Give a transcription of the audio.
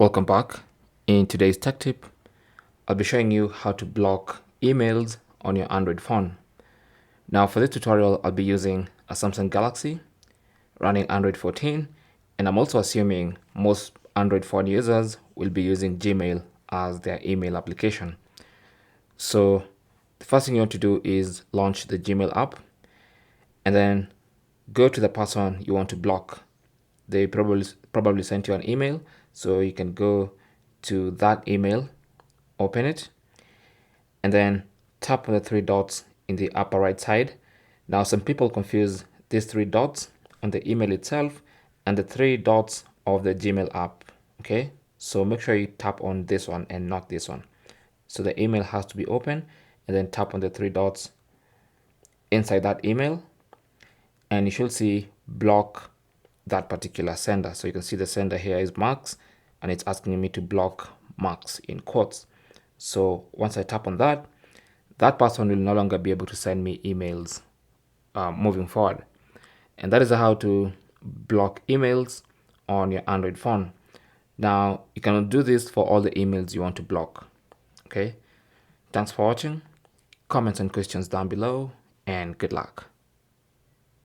Welcome back. In today's tech tip, I'll be showing you how to block emails on your Android phone. Now for this tutorial, I'll be using a Samsung Galaxy running Android 14, and I'm also assuming most Android phone users will be using Gmail as their email application. So the first thing you want to do is launch the Gmail app and then go to the person you want to block. They probably sent you an email, so you can go to that email, open it, and then tap on the three dots in the upper right side. Now some people confuse these three dots on the email itself and the three dots of the Gmail app. Okay, so make sure you tap on this one and not this one. So the email has to be open, and then tap on the three dots inside that email, and you should see block that particular sender. So you can see the sender here is Max, and it's asking me to block Max in quotes. So once I tap on that, that person will no longer be able to send me emails moving forward. And that is how to block emails on your Android phone. Now you can do this for all the emails you want to block. Okay, thanks for watching. Comments and questions down below, and good luck.